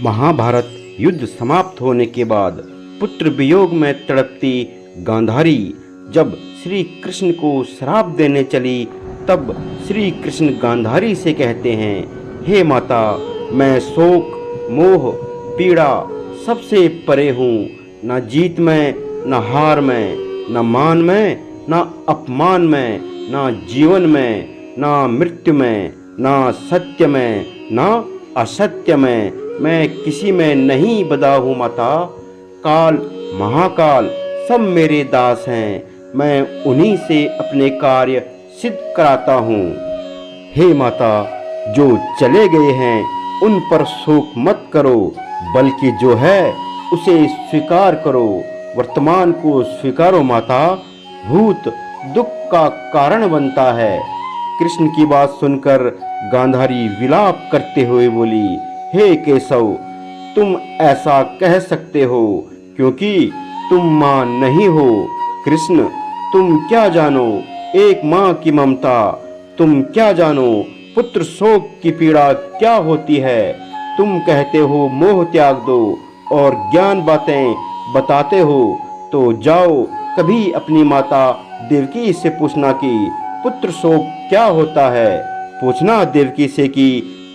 महाभारत युद्ध समाप्त होने के बाद पुत्र वियोग में तड़पती गांधारी जब श्री कृष्ण को श्राप देने चली, तब श्री कृष्ण गांधारी से कहते हैं, हे माता, मैं शोक, मोह, पीड़ा सबसे परे हूँ। न जीत में, न हार में, न मान में, न अपमान में, न जीवन में, न मृत्यु में, न सत्य में, न असत्य में, मैं किसी में नहीं बंधा हूँ माता। काल, महाकाल सब मेरे दास हैं, मैं उन्हीं से अपने कार्य सिद्ध कराता हूँ। हे माता, जो चले गए हैं उन पर शोक मत करो, बल्कि जो है उसे स्वीकार करो। वर्तमान को स्वीकारो माता, भूत दुख का कारण बनता है। कृष्ण की बात सुनकर गांधारी विलाप करते हुए बोली, हे केशव, तुम ऐसा कह सकते हो क्योंकि तुम मां नहीं हो। कृष्ण, तुम क्या जानो एक मां की ममता, तुम क्या जानो पुत्र शोक की पीड़ा क्या होती है। तुम कहते हो मोह त्याग दो और ज्ञान बातें बताते हो, तो जाओ कभी अपनी माता देवकी से पूछना कि पुत्र शोक क्या होता है। पूछना देवकी से कि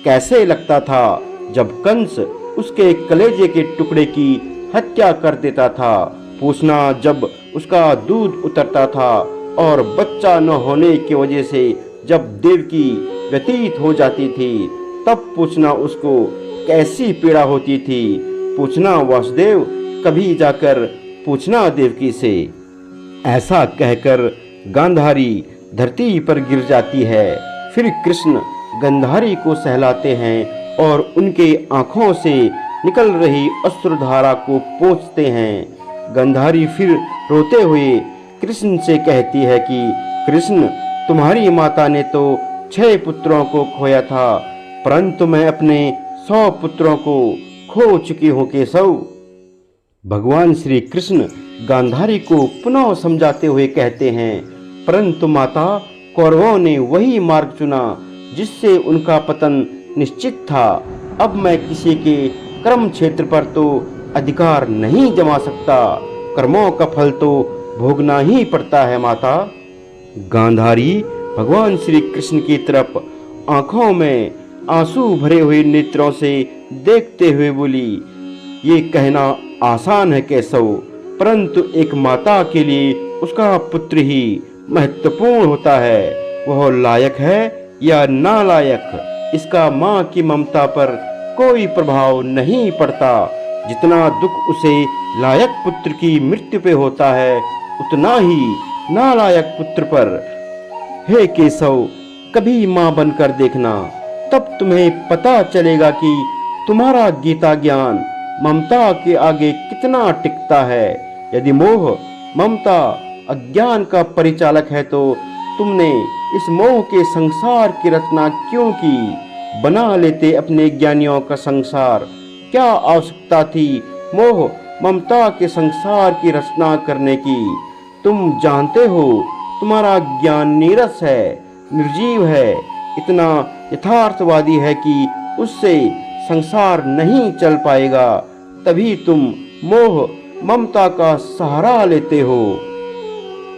कैसे लगता था जब कंस उसके कलेजे के टुकड़े की हत्या कर देता था। पूछना जब उसका दूध उतरता था और बच्चा न होने की वजह से जब देवकी व्यतीत हो जाती थी, तब पूछना उसको कैसी पीड़ा होती थी। पूछना वासुदेव, कभी जाकर पूछना देवकी से। ऐसा कहकर गांधारी धरती पर गिर जाती है। फिर कृष्ण गांधारी को सहलाते हैं और उनके आंखों से निकल रही अश्रुधारा को पोंछते हैं। गांधारी फिर रोते हुए कृष्ण से कहती है कि कृष्ण, तुम्हारी माता ने तो 6 पुत्रों को खोया था, परंतु मैं अपने 100 पुत्रों को खो चुकी हूँ केशव। भगवान श्री कृष्ण गांधारी को पुनः समझाते हुए कहते हैं, परंतु माता, कौरवों ने वही मार्ग चुना जिससे उनका पतन निश्चित था। अब मैं किसी के कर्म क्षेत्र पर तो अधिकार नहीं जमा सकता, कर्मों का फल तो भोगना ही पड़ता है माता। गांधारी भगवान श्री कृष्ण की तरफ आंखों में आंसू भरे हुए नेत्रों से देखते हुए बोली, ये कहना आसान है केशव, परंतु एक माता के लिए उसका पुत्र ही महत्वपूर्ण होता है। वह लायक है या नालायक, इसका माँ की ममता पर कोई प्रभाव नहीं पड़ता। जितना दुख उसे लायक पुत्र की मृत्यु पे होता है, उतना ही नालायक पुत्र पर। हे केशव, कभी माँ बनकर देखना, तब तुम्हें पता चलेगा कि तुम्हारा गीता ज्ञान ममता के आगे कितना टिकता है। यदि मोह, ममता अज्ञान का परिचालक है, तो तुमने इस मोह के संसार की रचना क्यों की। बना लेते अपने ज्ञानियों का संसार, क्या आवश्यकता थी मोह ममता के संसार की रचना करने की। तुम जानते हो तुम्हारा ज्ञान नीरस है, निर्जीव है, इतना यथार्थवादी है कि उससे संसार नहीं चल पाएगा। तभी तुम मोह ममता का सहारा लेते हो।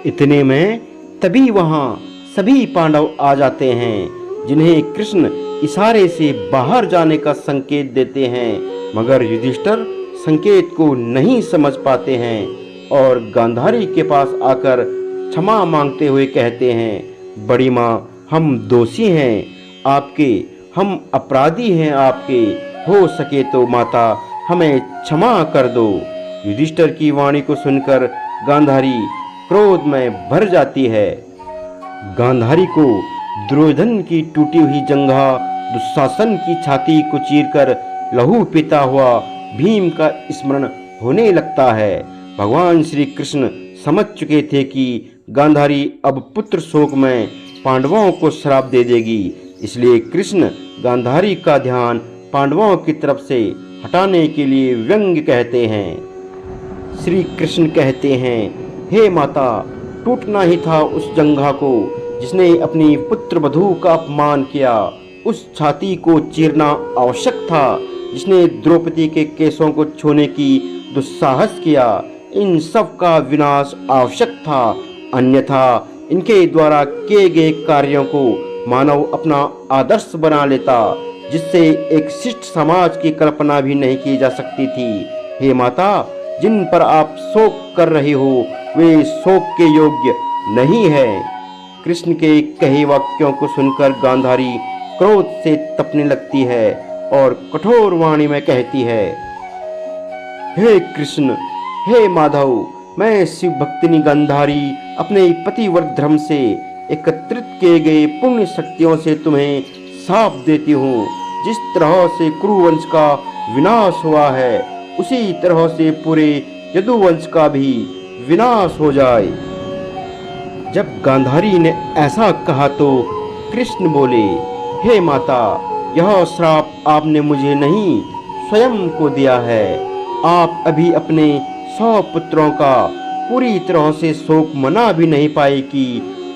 इतने में तभी वहां सभी पांडव आ जाते हैं, जिन्हें कृष्ण इशारे से बाहर जाने का संकेत देते हैं, मगर युधिष्ठिर संकेत को नहीं समझ पाते हैं और गांधारी के पास आकर क्षमा मांगते हुए कहते हैं, बड़ी माँ, हम दोषी हैं आपके, हम अपराधी हैं आपके, हो सके तो माता हमें क्षमा कर दो। युधिष्ठिर की वाणी को सुनकर गांधारी क्रोध में भर जाती है। गांधारी को दुर्योधन की टूटी हुई जंघा, दुशासन की छाती को चीरकर लहू पीता हुआ भीम का स्मरण होने लगता है। भगवान श्री कृष्ण समझ चुके थे कि गांधारी अब पुत्र शोक में पांडवों को श्राप दे देगी, इसलिए कृष्ण गांधारी का ध्यान पांडवों की तरफ से हटाने के लिए व्यंग्य कहते हैं। श्री कृष्ण कहते हैं, हे माता, टूटना ही था उस जंघा को जिसने अपनी पुत्र वधू का अपमान किया। उस छाती को चीरना आवश्यक था जिसने द्रौपदी के केशों को छूने की दुस्साहस किया, इन सब का विनाश आवश्यक था, अन्यथा इनके द्वारा किए गए कार्यों को मानव अपना आदर्श बना लेता, जिससे एक शिष्ट समाज की कल्पना भी नहीं की जा सकती थी। हे माता, जिन पर आप शोक कर रही हो वे शोक के योग्य नहीं है। कृष्ण के कहे वाक्यों को सुनकर गांधारी क्रोध से तपने लगती है और कठोर वाणी में कहती है, हे कृष्ण, हे माधव, मैं शिव भक्तिनी गांधारी अपने पतिव्रत धर्म से एकत्रित किए गए पुण्य शक्तियों से तुम्हें शाप देती हूँ। जिस तरह से कुरुवंश का विनाश हुआ है, उसी तरह से पूरे यदुवंश का भी विनाश हो जाए। जब गांधारी ने ऐसा कहा तो कृष्ण बोले, हे माता, यह श्राप आपने मुझे नहीं स्वयं को दिया है। आप अभी अपने 100 पुत्रों का पूरी तरह से शोक मना भी नहीं पाए कि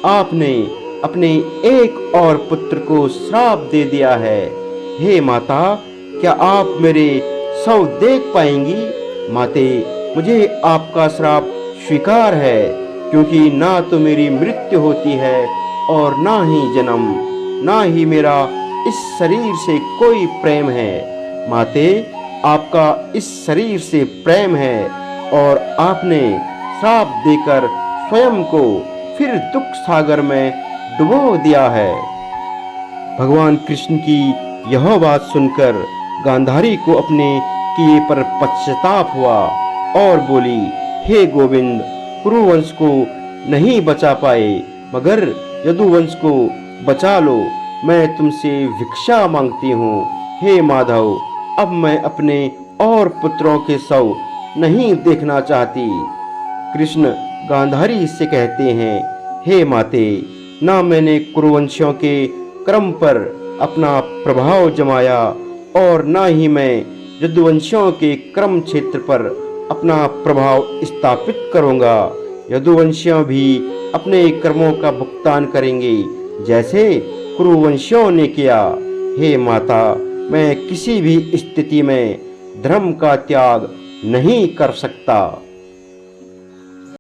आपने अपने एक और पुत्र को श्राप दे दिया है। हे माता, क्या आप मेरे शव देख पाएंगी? माते, मुझे आपका श्राप स्वीकार है, क्योंकि ना तो मेरी मृत्यु होती है और ना ही जन्म, ना ही मेरा इस शरीर से कोई प्रेम है। माते, आपका इस शरीर से प्रेम है और आपने श्राप देकर स्वयं को फिर दुख सागर में डुबो दिया है। भगवान कृष्ण की यह बात सुनकर गांधारी को अपने किए पर पश्चाताप हुआ और बोली, हे गोविंद, कुरुवंश को नहीं बचा पाए, मगर यदुवंश को बचा लो। मैं तुमसे भिक्षा मांगती हूँ। हे माधव, अब मैं अपने और पुत्रों के शव नहीं देखना चाहती। कृष्ण गांधारी से कहते हैं, हे माते, ना मैंने कुरुवंशियों के क्रम पर अपना प्रभाव जमाया और ना ही मैं यदुवंशियों के क्रम क्षेत्र पर अपना प्रभाव स्थापित करूंगा। यदुवंशियों भी अपने कर्मों का भुगतान करेंगे, जैसे कुरुवंशियों ने किया। हे माता, मैं किसी भी स्थिति में धर्म का त्याग नहीं कर सकता।